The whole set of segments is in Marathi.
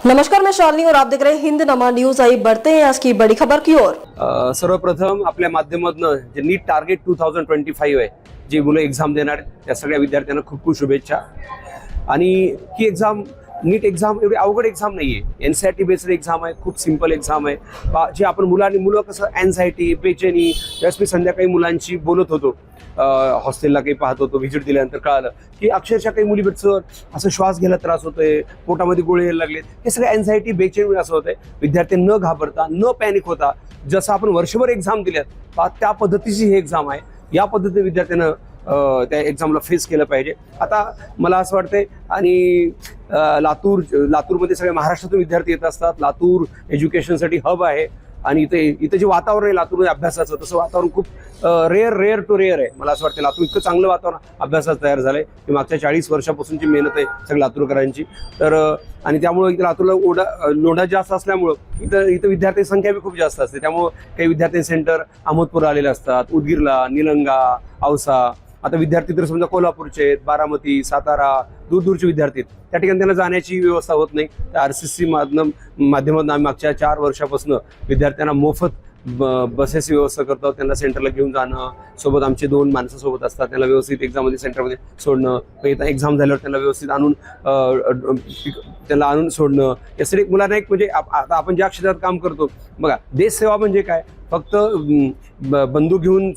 नमस्कार, मैं शालिनी और आप देख रहे हैं हिंद नमा न्यूज। आई बढ़ते हैं आज की बड़ी खबर की ओर। सर्वप्रथम आपल्या माध्यमातून जे नीट टार्गेट 2025 आहे, जी मुलं एक्झाम देणार त्या सगळ्या विद्यार्थ्यांना खूप खूप शुभेच्छा। आणि ही एक्झाम नीट एक्झाम एवढी अवघड एक्झाम नाहीये, एनसीईआरटी बेस्ड एक्झाम आहे, खूप सिंपल एक्झाम आहे। जे आपण मुलं कसं एन्झायटी बेचैनी त्यावेळेस मी संध्याकाळी मुलांशी बोलत होतो, हॉस्टेलला काही पाहत होतो, व्हिजिट दिल्यानंतर कळालं की अक्षरशः काही मुलींचं असं श्वास घ्यायला त्रास होतोय, पोटामध्ये गोळे यायला लागलेत, हे सगळं एन्झायटी बेचैनी असं होतंय। विद्यार्थी न घाबरता न पॅनिक होता जसं आपण वर्षभर एक्झाम दिल्यात त्या पद्धतीची ही एक्झाम आहे। या पद्धतीने विद्यार्थ्यांना त्या एक्झामला फेस केलं पाहिजे। आता मला असं वाटतंय आणि लातूरमध्ये सगळ्या महाराष्ट्रातून विद्यार्थी येत असतात। लातूर एज्युकेशनसाठी हब आहे आणि इथे जे वातावरण आहे लातूरमध्ये अभ्यासाचं, तसं वातावरण खूप रेअर टू रेअर आहे। मला असं वाटतं लातूर इतकं चांगलं वातावरण अभ्यासाचं तयार झालंय की मागच्या 40 वर्षापासूनची मेहनत आहे सगळ्या लातूरकरांची। तर आणि त्यामुळे इथे लातूरला लोढा जास्त असल्यामुळं इथं विद्यार्थी संख्या बी खूप जास्त असते। त्यामुळं काही विद्यार्थी सेंटर अहमदपूरला आलेले असतात, उदगीरला, निलंगा, औसा। आता विद्यार्थी तर समजा कोल्हापूरचे आहेत, बारामती, सातारा, दूरचे विद्यार्थी त्या ठिकाणी त्यांना जाण्याची व्यवस्था होत नाही। त्या आरसीसी माध्यमातून आम्ही मागच्या 4 वर्षापासून विद्यार्थ्यांना मोफत बसेसची व्यवस्था करतो। त्यांना सेंटरला घेऊन जाणं, सोबत आमचे 2 माणसं सोबत असतात, त्यांना व्यवस्थित एक्झाममध्ये सेंटरमध्ये सोडणं, एक्झाम झाल्यावर त्यांना व्यवस्थित आणून सोडणं। या सगळी मुलांना एक म्हणजे आता आपण ज्या क्षेत्रात काम करतो बघा, देशसेवा म्हणजे काय, फक्त बंदूक घेऊन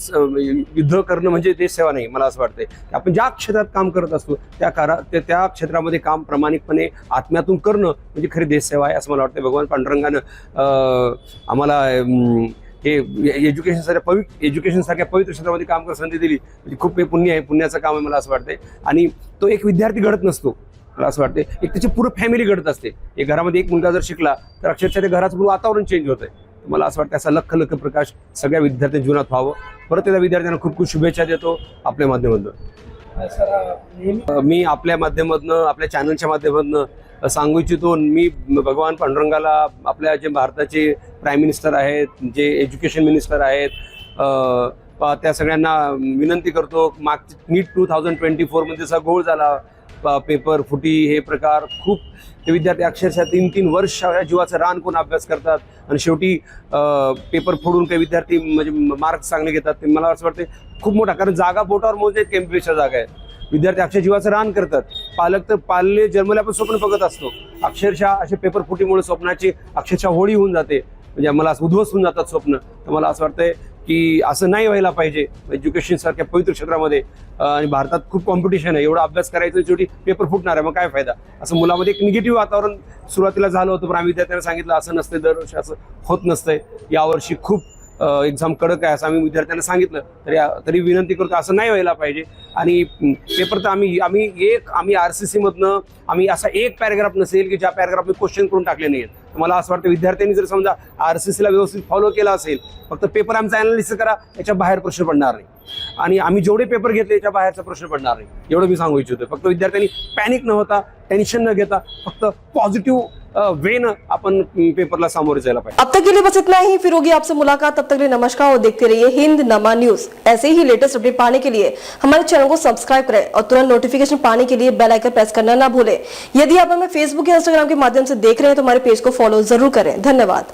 युद्ध करणं म्हणजे देशसेवा नाही। मला असं वाटतंय की आपण ज्या क्षेत्रात काम करत असतो त्या क्षेत्रामध्ये काम प्रामाणिकपणे आत्म्यातून करणं म्हणजे खरी देशसेवा आहे असं मला वाटतं। भगवान पांडुरंगानं आम्हाला हे एज्युकेशन सारख्या पवित्र क्षेत्रामध्ये काम करायची संधी दिली, म्हणजे खूप पुण्य आहे, पुण्याचं काम आहे मला असं वाटतंय। आणि तो एक विद्यार्थी घडत नसतो, मला असं वाटतंय एक त्याची पूर्ण फॅमिली घडत असते। एक घरामध्ये एक मुलगा जर शिकला तर अक्षरशः त्या घराचं पूर्ण वातावरण चेंज होतंय। मला असं वाटतं असा लख प्रकाश सगळ्या विद्यार्थ्यांच्या जीवनात व्हावं। परत त्या विद्यार्थ्यांना खूप खूप शुभेच्छा देतो आपल्या माध्यमातून। मी आपल्या माध्यमातून आपल्या चॅनलच्या माध्यमातून सांगू इच्छितो, मी भगवान पांडुरंगाला, आपल्या जे भारताचे प्राईम मिनिस्टर आहेत, जे एज्युकेशन मिनिस्टर आहेत, त्या सगळ्यांना विनंती करतो, नीट 2024 मध्ये जसा घोळ झाला, पेपर फुटी हे प्रकार, खूप ते विद्यार्थी अक्षरशः 3-3 वर्ष जीवाचं रान करून अभ्यास करतात आणि शेवटी पेपर फोडून काही विद्यार्थी म्हणजे मार्क्स चांगले घेतात। ते मला असं वाटतं खूप मोठा, कारण जागा बोटावर मोजत आहेत, केम्ब्रिजच्या जागा आहेत। विद्यार्थी अक्षर जीवाचं रान करतात, पालक तर पाल्ले जन्मले आपण स्वप्न बघत असतो, अक्षरशः असे पेपर फुटीमुळे स्वप्नाची अक्षरशः होळी होऊन जाते, म्हणजे मला उद्ध्वस्त होऊन जातात स्वप्न। तर मला असं वाटतंय की असं नाही व्हायला पाहिजे एज्युकेशन सारख्या पवित्र क्षेत्रामध्ये। आणि भारतात खूप कॉम्पिटिशन आहे, एवढा अभ्यास करायचं शेवटी पेपर फुटणार आहे, मग काय फायदा। असं मुलामध्ये एक निगेटिव्ह वातावरण सुरुवातीला झालं होतं, पण आम्ही विद्यार्थ्यांना सांगितलं असं नसतंय, दरवर्षी असं होत नसतंय, यावर्षी खूप एक्झाम कडक आहे असं आम्ही विद्यार्थ्यांना सांगितलं। तरी विनंती करतो असं नाही व्हायला पाहिजे। आणि पेपर तर आम्ही आरसीसी मधनं आम्ही असा एक पॅराग्राफ नसेल की ज्या पॅराग्राफ क्वेश्चन करून टाकले नाहीत। मला असं वाटतं विद्यार्थ्यांनी जर समजा आरसीसीला व्यवस्थित फॉलो केला असेल, फक्त पेपर आमचा अनालिसिस करा, याच्या बाहेर प्रश्न पडणार नाही, आणि आम्ही जेवढे पेपर घेतले याच्या बाहेरचा प्रश्न पडणार नाही, एवढं मी सांगू इच्छितो। फक्त विद्यार्थ्यांनी पॅनिक न होता, टेन्शन न घेता, फक्त पॉझिटिव्ह वेनं आपण पेपरला सामोरे जायला पाहिजे। अब तक के लिए बस इतना ही, फिर होगी आपसे मुलाकात। तब तक के लिए नमस्कार और देखते रहिए हिंद नमा न्यूज। ऐसे ही लेटेस्ट अपडेट पाने के लिए हमारे चैनल को सब्सक्राइब करें और तुरंत नोटिफिकेशन पाने के लिए बेल आइकन प्रेस करना ना भूलें। यदि आप हमें फेसबुक या इंस्टाग्राम के माध्यम से देख रहे हैं तो हमारे पेज को फॉलो जरूर करें। धन्यवाद।